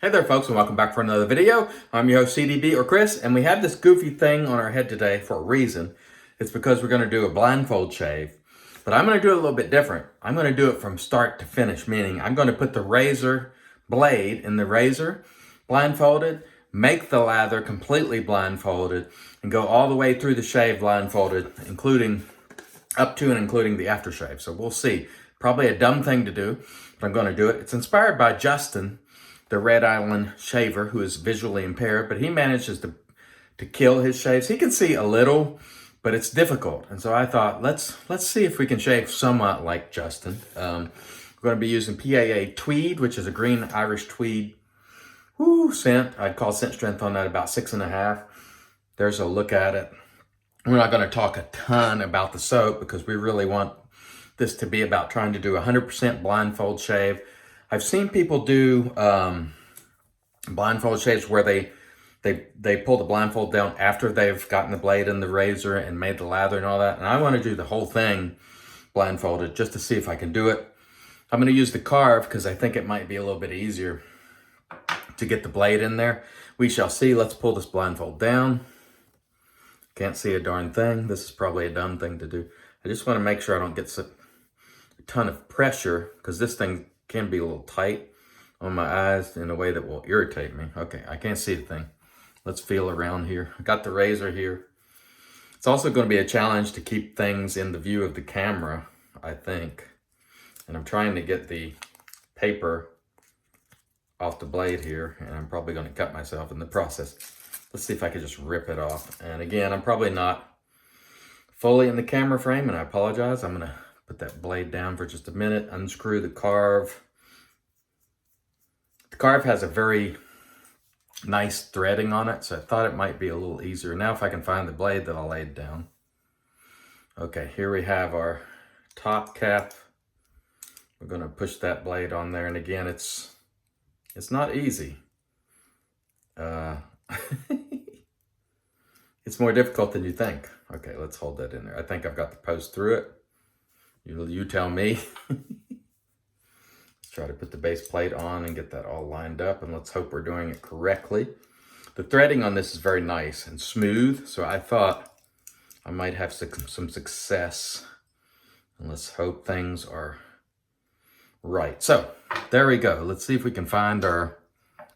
Hey there folks, and welcome back for another video. I'm your host CDB or Chris, and we have this goofy thing on our head today for a reason. It's because we're going to do a blindfold shave. But I'm going to do it a little bit different. I'm going to do it from start to finish, meaning I'm going to put the razor blade in the razor blindfolded, make the lather completely blindfolded, and go all the way through the shave blindfolded, including up to and including the aftershave. So we'll see. Probably a dumb thing to do, but I'm going to do it. It's inspired by Justin, the Red Island shaver, who is visually impaired, but he manages to kill his shaves. He can see a little, but it's difficult. And so I thought, let's see if we can shave somewhat like Justin. We're going to be using PAA Tweed, which is a green Irish tweed scent. I'd call scent strength on that about 6.5. There's a look at it. We're not going to talk a ton about the soap because we really want this to be about trying to do 100% blindfold shave. I've seen people do blindfold shaves where they pull the blindfold down after they've gotten the blade in the razor and made the lather and all that. And I want to do the whole thing blindfolded just to see if I can do it. I'm going to use the carve because I think it might be a little bit easier to get the blade in there. We shall see. Let's pull this blindfold down. Can't see a darn thing. This is probably a dumb thing to do. I just want to make sure I don't get a ton of pressure because this thing can be a little tight on my eyes in a way that will irritate me. Okay, I can't see a thing. Let's feel around here. I got the razor here. It's also going to be a challenge to keep things in the view of the camera, I think. And I'm trying to get the paper off the blade here, and I'm probably going to cut myself in the process. Let's see if I can just rip it off. And again, I'm probably not fully in the camera frame, and I apologize. I'm going to put that blade down for just a minute, unscrew the carve. The carve has a very nice threading on it, so I thought it might be a little easier. Now if I can find the blade that I laid down. Okay, here we have our top cap. We're going to push that blade on there, and again, it's not easy. It's more difficult than you think. Okay, let's hold that in there. I think I've got the post through it. You tell me. Let's try to put the base plate on and get that all lined up, and let's hope we're doing it correctly. The threading on this is very nice and smooth, so I thought I might have some success. And let's hope things are right. So there we go. Let's see if we can find our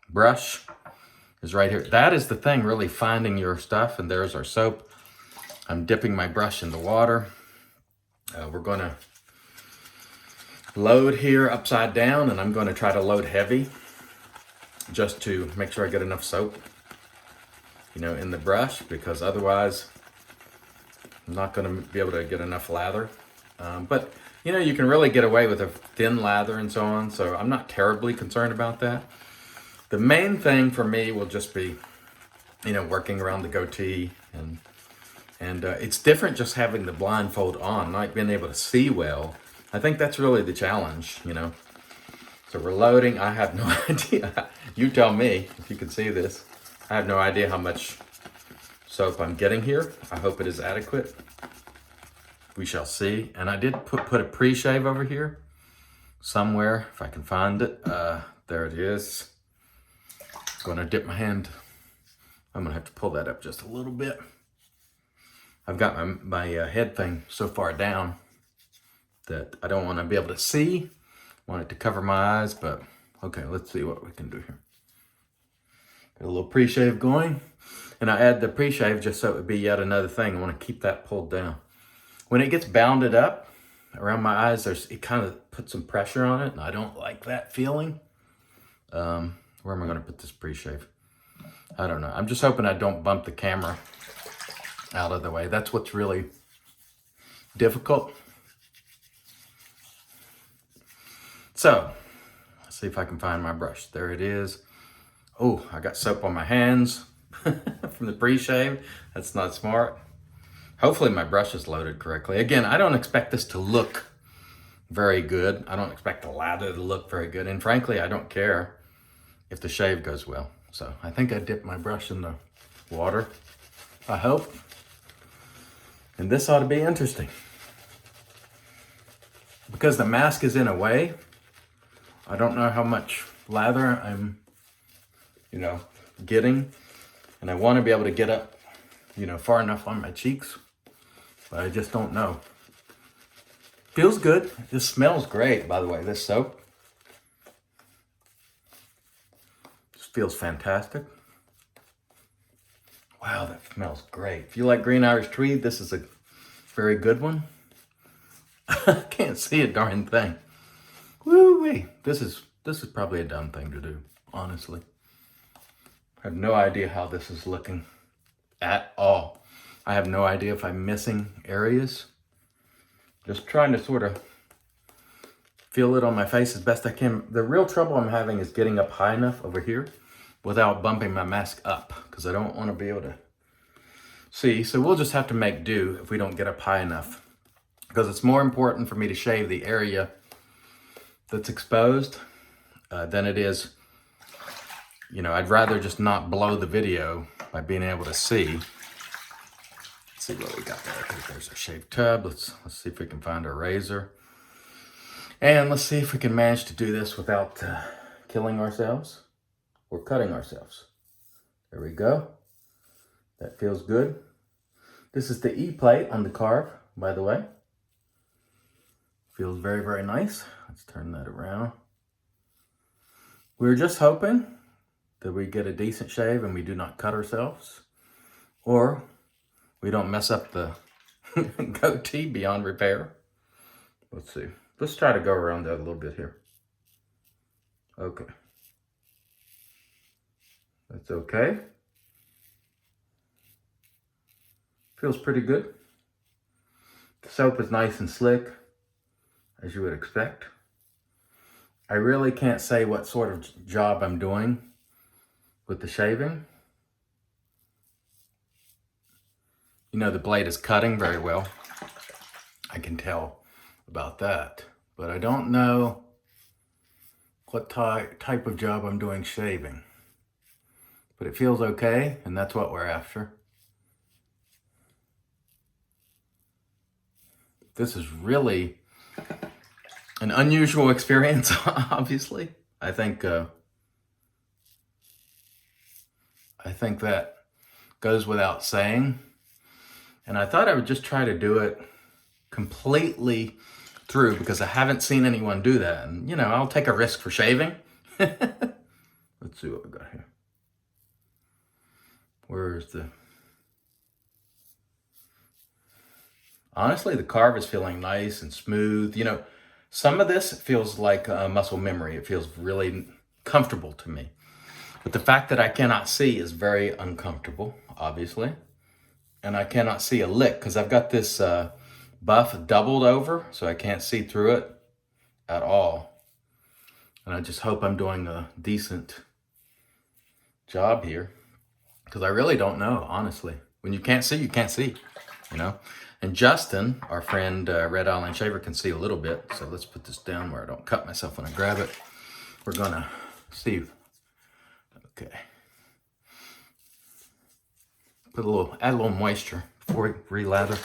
brush. Is right here. That is the thing, really finding your stuff. And there's our soap. I'm dipping my brush in the water. We're going to load here upside down, and I'm going to try to load heavy just to make sure I get enough soap, in the brush, because otherwise I'm not going to be able to get enough lather. But you can really get away with a thin lather and so on. So I'm not terribly concerned about that. The main thing for me will just be, working around the goatee, and it's different just having the blindfold on, not being able to see well. I think that's really the challenge, So we're loading. I have no idea. You tell me if you can see this. I have no idea how much soap I'm getting here. I hope it is adequate. We shall see. And I did put a pre-shave over here somewhere, if I can find it. There it is. Going to dip my hand. I'm going to have to pull that up just a little bit. I've got my head thing so far down that I don't want to be able to see. I want it to cover my eyes, but okay, let's see what we can do here. Got a little pre-shave going, and I add the pre-shave just so it would be yet another thing. I want to keep that pulled down. When it gets bounded up around my eyes, it kind of puts some pressure on it, and I don't like that feeling. Where am I going to put this pre-shave? I don't know. I'm just hoping I don't bump the camera out of the way. That's what's really difficult. So, let's see if I can find my brush. There it is. Oh, I got soap on my hands from the pre-shave. That's not smart. Hopefully my brush is loaded correctly. Again, I don't expect this to look very good. I don't expect the lather to look very good. And frankly, I don't care if the shave goes well. So I think I dipped my brush in the water, I hope. And this ought to be interesting. Because the mask is in a way, I don't know how much lather I'm you know, getting. And I want to be able to get up, you know, far enough on my cheeks. But I just don't know. Feels good. This smells great, by the way, this soap. Just feels fantastic. Wow, that smells great. If you like green Irish tweed, this is a very good one. I can't see a darn thing. Woo-wee. This is probably a dumb thing to do, honestly. I have no idea how this is looking at all. I have no idea if I'm missing areas. Just trying to sort of feel it on my face as best I can. The real trouble I'm having is getting up high enough over here without bumping my mask up, because I don't want to be able to see. So we'll just have to make do if we don't get up high enough, because it's more important for me to shave the area that's exposed than it is, you know, I'd rather just not blow the video by being able to see. Let's see what we got there. Okay, there's our shave tub. Let's see if we can find our razor. And let's see if we can manage to do this without killing ourselves or cutting ourselves. There we go. That feels good. This is the E plate on the carve, by the way. Feels very, very nice. Let's turn that around. We're just hoping that we get a decent shave and we do not cut ourselves, or we don't mess up the goatee beyond repair. Let's see. Let's try to go around that a little bit here. Okay. That's okay. Feels pretty good. The soap is nice and slick, as you would expect. I really can't say what sort of job I'm doing with the shaving. You know, the blade is cutting very well. I can tell about that. But I don't know what type of job I'm doing shaving. But it feels okay, and that's what we're after. This is really an unusual experience, obviously. I think that goes without saying. And I thought I would just try to do it completely through, because I haven't seen anyone do that. And, you know, I'll take a risk for shaving. Let's see what we got here. Where's the... Honestly, the carve is feeling nice and smooth. You know, some of this feels like muscle memory. It feels really comfortable to me. But the fact that I cannot see is very uncomfortable, obviously. And I cannot see a lick because I've got this buff doubled over, so I can't see through it at all. And I just hope I'm doing a decent job here, because I really don't know, honestly. When you can't see, you can't see, you know? And Justin, our friend, Red Island Shaver, can see a little bit. So let's put this down where I don't cut myself when I grab it. We're gonna see. Okay. Add a little moisture before we re-lather.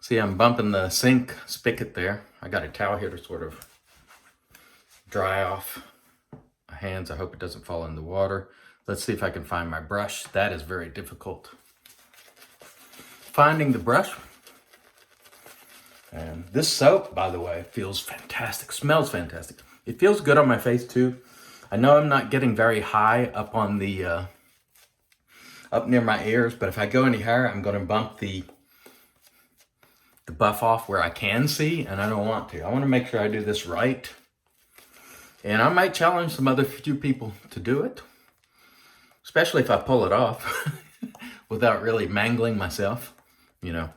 See, I'm bumping the sink spigot there. I got a towel here to sort of dry off my hands. I hope it doesn't fall in the water. Let's see if I can find my brush. That is very difficult. Finding the brush. And this soap, by the way, feels fantastic, smells fantastic. It feels good on my face too. I know I'm not getting very high up on the, up near my ears, but if I go any higher, I'm gonna bump the buff off where I can see, and I don't want to. I wanna make sure I do this right. And I might challenge some other few people to do it, especially if I pull it off without really mangling myself, you know.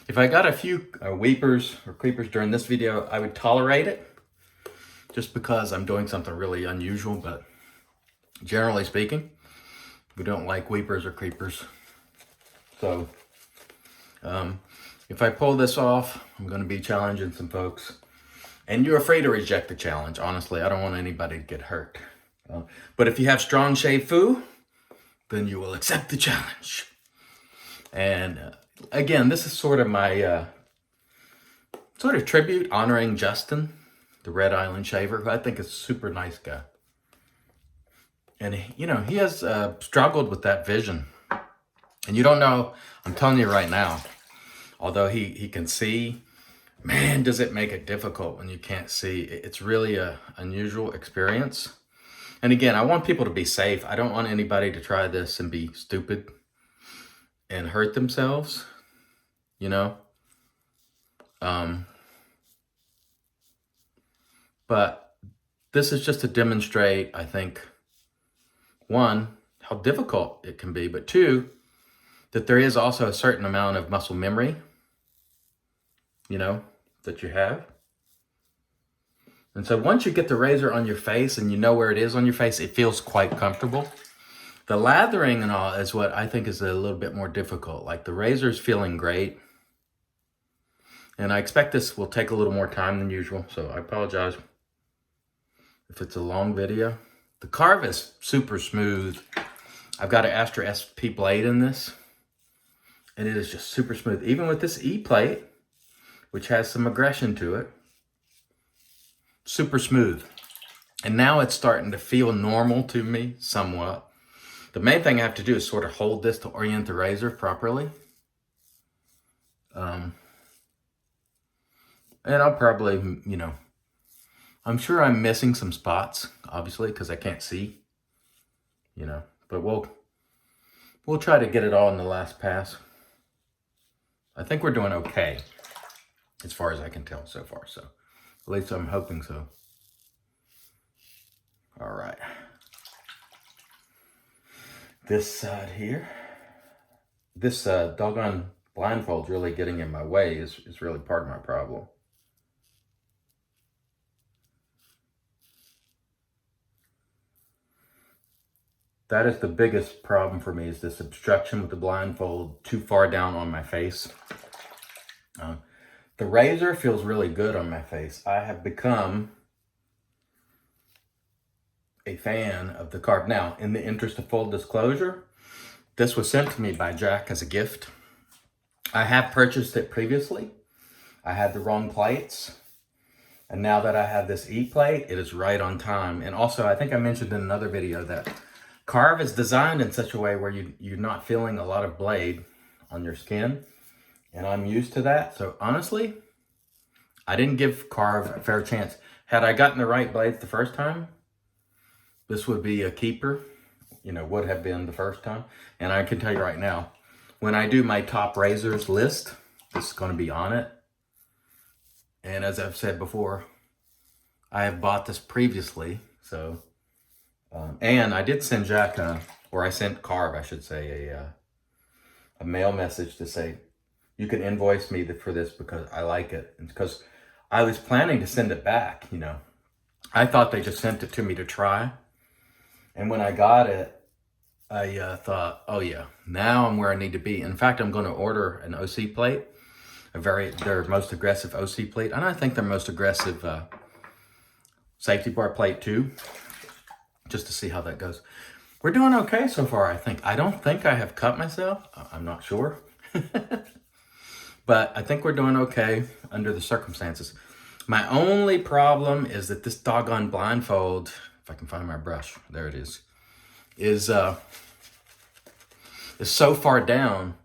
If I got a few weepers or creepers during this video, I would tolerate it just because I'm doing something really unusual, but generally speaking, we don't like weepers or creepers. So if I pull this off, I'm gonna be challenging some folks. And you're afraid to reject the challenge, honestly. I don't want anybody to get hurt. But if you have strong shave foo, then you will accept the challenge. And again, this is sort of my sort of tribute honoring Justin, the Red Island Shaver, who I think is a super nice guy. And, you know, he has struggled with that vision. And you don't know, I'm telling you right now, although he can see, man, does it make it difficult when you can't see. It's really a unusual experience. And again, I want people to be safe. I don't want anybody to try this and be stupid and hurt themselves, you know. But this is just to demonstrate, I think, one, how difficult it can be, but two, that there is also a certain amount of muscle memory, you know, that you have. And so once you get the razor on your face and you know where it is on your face, it feels quite comfortable. The lathering and all is what I think is a little bit more difficult. Like the razor's feeling great. And I expect this will take a little more time than usual, so I apologize if it's a long video. The carve is super smooth. I've got an Astra SP blade in this, and it is just super smooth. Even with this E plate, which has some aggression to it, super smooth. And now it's starting to feel normal to me somewhat. The main thing I have to do is sort of hold this to orient the razor properly. And I'll probably, you know, I'm sure I'm missing some spots, obviously, because I can't see, you know, but we'll try to get it all in the last pass. I think we're doing okay, as far as I can tell so far, so at least I'm hoping so. All right. This side here, this doggone blindfold's really getting in my way is really part of my problem. That is the biggest problem for me, is this obstruction with the blindfold too far down on my face. The razor feels really good on my face. I have become a fan of the carve. Now, in the interest of full disclosure, this was sent to me by Jack as a gift. I have purchased it previously. I had the wrong plates. And now that I have this E plate, it is right on time. And also, I think I mentioned in another video that carve is designed in such a way where you're not feeling a lot of blade on your skin. And I'm used to that. So honestly, I didn't give carve a fair chance. Had I gotten the right blades the first time, this would be a keeper, you know, would have been the first time. And I can tell you right now, when I do my top razors list, this is going to be on it. And as I've said before, I have bought this previously. So, and I did send Jack, or I sent Carve, I should say, a mail message to say, you can invoice me for this because I like it. And because I was planning to send it back, you know. I thought they just sent it to me to try. And when I got it, I thought, oh yeah, now I'm where I need to be. In fact, I'm going to order an OC plate, their most aggressive OC plate, and I think their most aggressive safety bar plate too, just to see how that goes. We're doing okay so far, I think. I don't think I have cut myself. I'm not sure. But I think we're doing okay under the circumstances. My only problem is that this doggone blindfold, if I can find my brush, there it is so far down.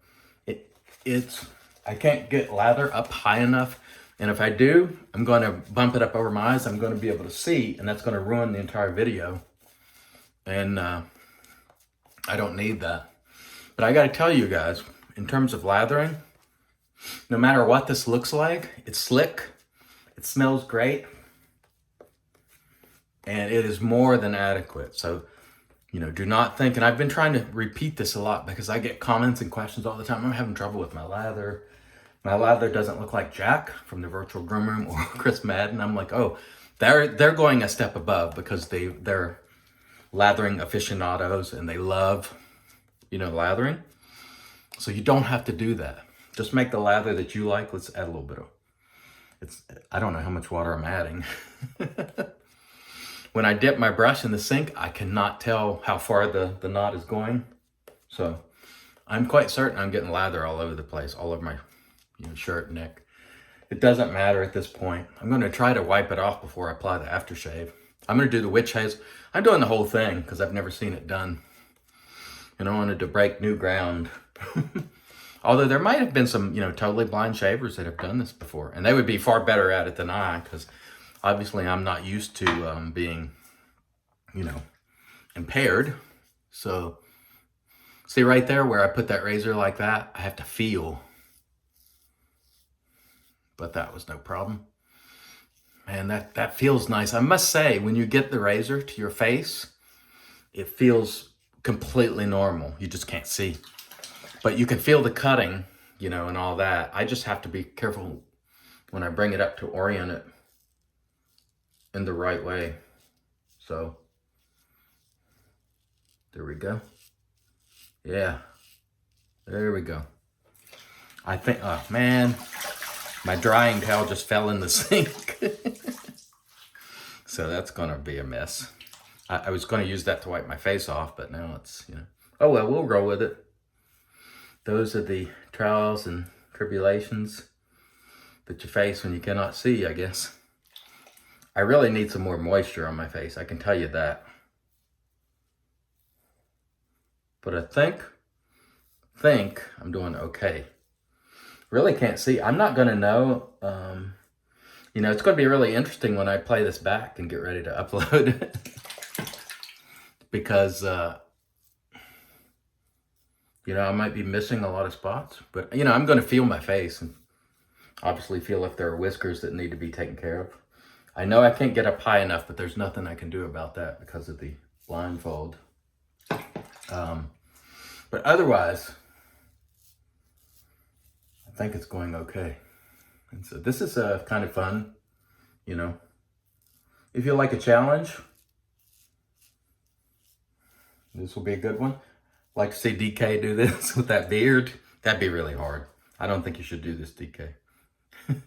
I can't get lather up high enough. And if I do, I'm going to bump it up over my eyes. I'm going to be able to see, and that's going to ruin the entire video. And I don't need that. But I got to tell you guys, in terms of lathering, no matter what this looks like, it's slick, it smells great, and it is more than adequate. So, you know, do not think, and I've been trying to repeat this a lot because I get comments and questions all the time. I'm having trouble with my lather. My lather doesn't look like Jack from the Virtual Groom Room or Chris Madden. I'm like, oh, they're going a step above because they're lathering aficionados and they love, you know, lathering. So you don't have to do that. Just make the lather that you like. Let's add a little bit of, I don't know how much water I'm adding. When I dip my brush in the sink, I cannot tell how far the knot is going. So I'm quite certain I'm getting lather all over the place, all over my shirt, neck. It doesn't matter at this point. I'm going to try to wipe it off before I apply the aftershave. I'm going to do the witch hazel. I'm doing the whole thing because I've never seen it done. And I wanted to break new ground. Although there might have been some, totally blind shavers that have done this before. And they would be far better at it than I, because obviously I'm not used to being, impaired. So, see right there where I put that razor like that? I have to feel. But that was no problem. And that feels nice. I must say, when you get the razor to your face, it feels completely normal. You just can't see. But you can feel the cutting, and all that. I just have to be careful when I bring it up to orient it in the right way. So, there we go. Yeah, there we go. I think, oh man, my drying towel just fell in the sink. So that's gonna be a mess. I was gonna use that to wipe my face off, but now it's, oh well, we'll roll with it. Those are the trials and tribulations that you face when you cannot see, I guess. I really need some more moisture on my face, I can tell you that. But I think I'm doing okay. Really can't see. I'm not gonna know. It's gonna be really interesting when I play this back and get ready to upload it. Because, I might be missing a lot of spots. But, I'm gonna feel my face and obviously feel if there are whiskers that need to be taken care of. I know I can't get up high enough, but there's nothing I can do about that because of the blindfold. But otherwise, I think it's going okay. And so this is kind of fun, If you like a challenge, this will be a good one. Like to see DK do this with that beard. That'd be really hard. I don't think you should do this, DK. And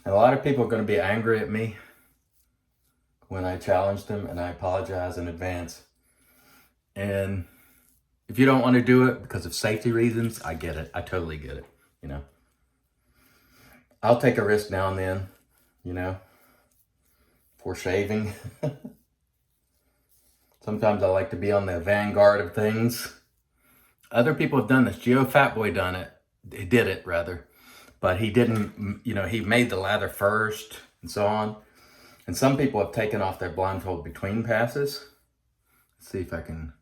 a lot of people are going to be angry at me when I challenge them, and I apologize in advance. And if you don't want to do it because of safety reasons, I get it. I totally get it, I'll take a risk now and then, for shaving. Sometimes I like to be on the vanguard of things. Other people have done this. Geo Fatboy done it. He did it, rather. But he didn't, he made the lather first and so on. And some people have taken off their blindfold between passes. Let's see if I can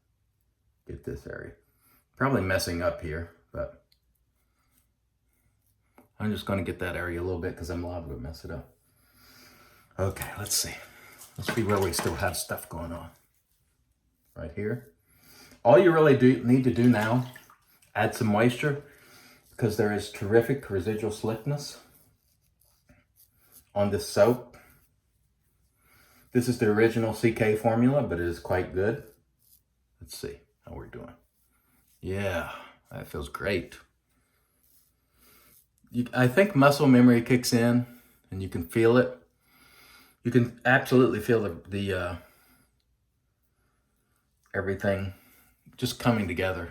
get this area. Probably messing up here, but I'm just going to get that area a little bit because I'm liable to mess it up. Okay, let's see. Let's see where we still have stuff going on. Right here. All you really need to do now, add some moisture, because there is terrific residual slickness on this soap. This is the original CK formula, but it is quite good. Let's see how we're doing. Yeah, that feels great. I think muscle memory kicks in and you can feel it. You can absolutely feel the everything just coming together.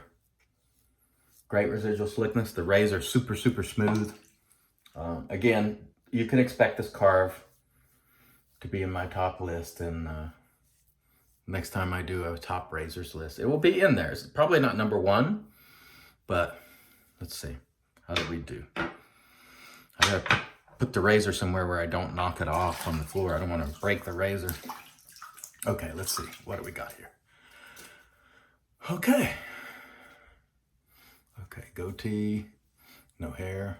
Great residual slickness. The razor super, super smooth. Again, you can expect this carve to be in my top list, and next time I do a top razors list, it will be in there. It's probably not number one, but let's see. How did we do? I gotta put the razor somewhere where I don't knock it off on the floor. I don't want to break the razor. Okay, let's see. What do we got here? Okay. Okay, goatee, no hair.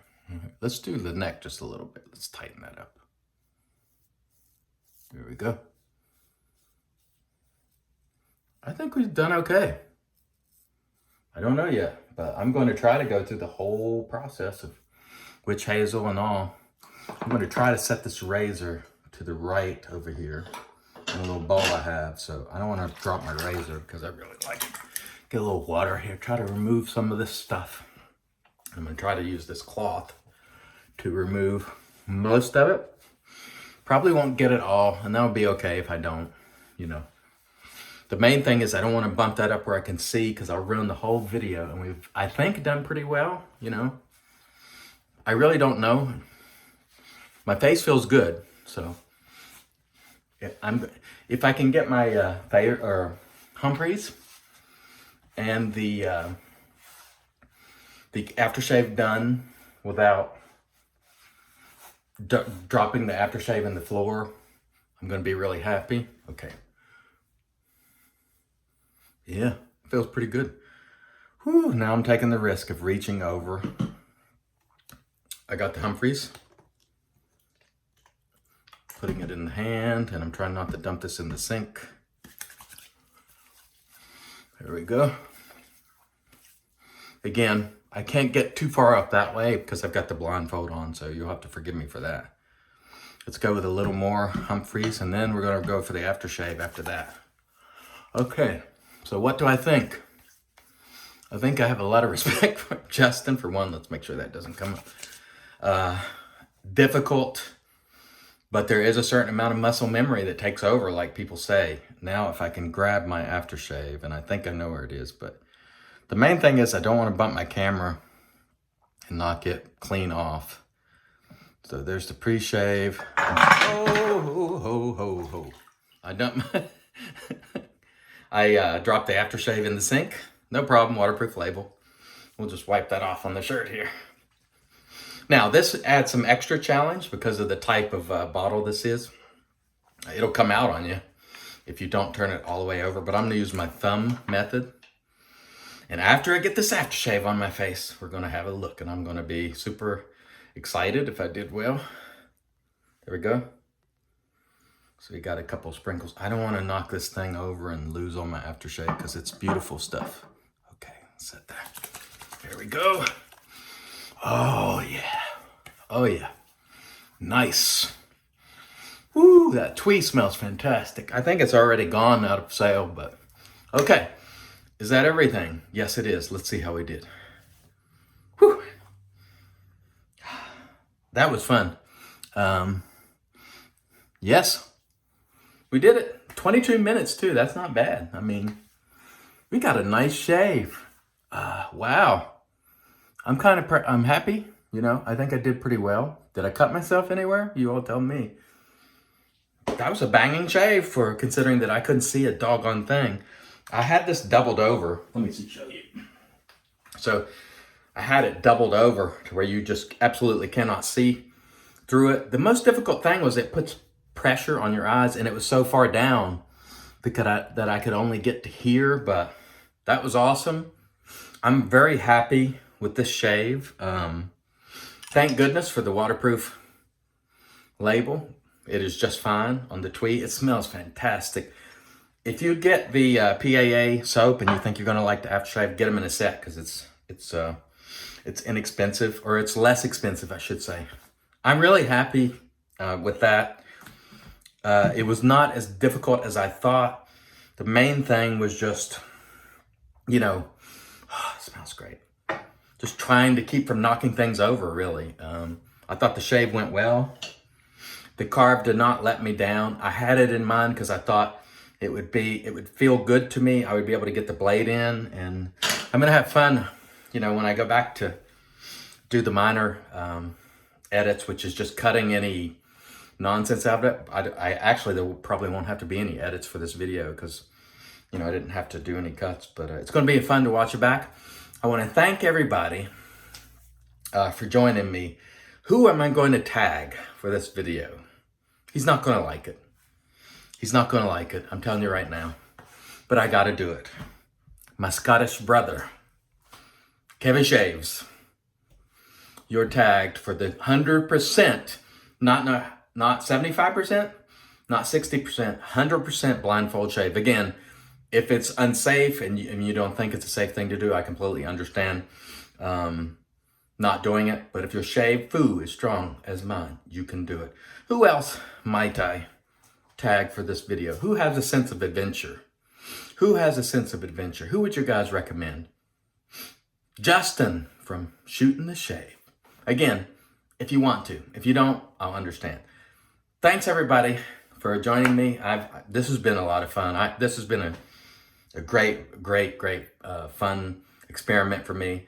Let's do the neck just a little bit. Let's tighten that up. There we go. I think we've done okay. I don't know yet, but I'm going to try to go through the whole process of witch hazel and all. I'm going to try to set this razor to the right over here in a little bowl I have, so I don't want to drop my razor because I really like it. Get a little water here, try to remove some of this stuff. I'm going to try to use this cloth to remove most of it. Probably won't get it all, and that'll be okay if I don't, The main thing is I don't want to bump that up where I can see, because I'll ruin the whole video. And we've, I think, done pretty well, I really don't know. My face feels good, so If I can get my Thayer or Humphreys and the aftershave done without dropping the aftershave in the floor, I'm gonna be really happy. Okay. Yeah, feels pretty good. Whew, now I'm taking the risk of reaching over. I got the Humphreys, putting it in the hand, and I'm trying not to dump this in the sink. There we go. Again, I can't get too far up that way because I've got the blindfold on, so you'll have to forgive me for that. Let's go with a little more Humphreys, and then we're gonna go for the aftershave after that. Okay, so what do I think? I think I have a lot of respect for Justin. For one, let's make sure that doesn't come up. Difficult, but there is a certain amount of muscle memory that takes over, like people say. Now, if I can grab my aftershave, and I think I know where it is, but the main thing is I don't want to bump my camera and knock it clean off. So there's the pre-shave. Oh, ho, ho, ho, ho. I dumped my I dropped the aftershave in the sink. No problem, waterproof label. We'll just wipe that off on the shirt here. Now, this adds some extra challenge because of the type of bottle this is. It'll come out on you if you don't turn it all the way over, but I'm gonna use my thumb method. And after I get this aftershave on my face, we're gonna have a look, and I'm gonna be super excited if I did well. There we go. So we got a couple sprinkles. I don't wanna knock this thing over and lose all my aftershave because it's beautiful stuff. Okay, set that. There we go. Oh yeah, oh yeah, nice. Woo, that twee smells fantastic. I think it's already gone out of sale, but okay. Is that everything? Yes, it is. Let's see how we did. Whew. That was fun. Yes, we did it. 22 minutes too, that's not bad. I mean, we got a nice shave. Wow. I'm happy, you know, I think I did pretty well. Did I cut myself anywhere? You all tell me. That was a banging shave for considering that I couldn't see a doggone thing. I had this doubled over. Let me show you. So I had it doubled over to where you just absolutely cannot see through it. The most difficult thing was it puts pressure on your eyes, and it was so far down that I could only get to here, but that was awesome. I'm very happy with this shave. Thank goodness for the waterproof label. It is just fine on the twee. It smells fantastic. If you get the PAA soap and you think you're gonna like the aftershave, get them in a set because it's inexpensive, or it's less expensive, I should say. I'm really happy with that. It was not as difficult as I thought. The main thing was just, you know, it smells great. Just trying to keep from knocking things over, really. I thought the shave went well. The carve did not let me down. I had it in mind because I thought it would feel good to me. I would be able to get the blade in, and I'm gonna have fun, you know, when I go back to do the minor edits, which is just cutting any nonsense out of it. I actually, there probably won't have to be any edits for this video because, you know, I didn't have to do any cuts, but it's gonna be fun to watch it back. I wanna thank everybody for joining me. Who am I going to tag for this video? He's not gonna like it. He's not gonna like it, I'm telling you right now. But I gotta do it. My Scottish brother, Kevin Shaves. You're tagged for the 100%, not 75%, not 60%, 100% blindfold shave. Again, if it's unsafe and you don't think it's a safe thing to do, I completely understand not doing it. But if your shave foo is strong as mine, you can do it. Who else might I tag for this video? Who has a sense of adventure? Who has a sense of adventure? Who would you guys recommend? Justin from Shooting the Shave. Again, if you want to. If you don't, I'll understand. Thanks everybody for joining me. This has been a lot of fun. This has been a great fun experiment for me.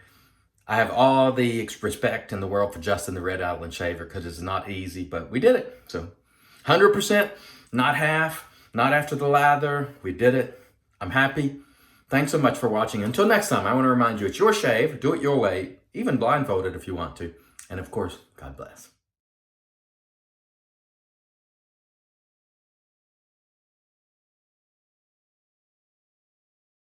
I have all the respect in the world for Justin the Red Island Shaver because it's not easy, but we did it. So 100%, not half, Not after the lather. We did it. I'm happy. Thanks so much for watching. Until next time, I want to remind you, it's your shave. Do it your way. Even blindfolded if you want to. And of course, God bless.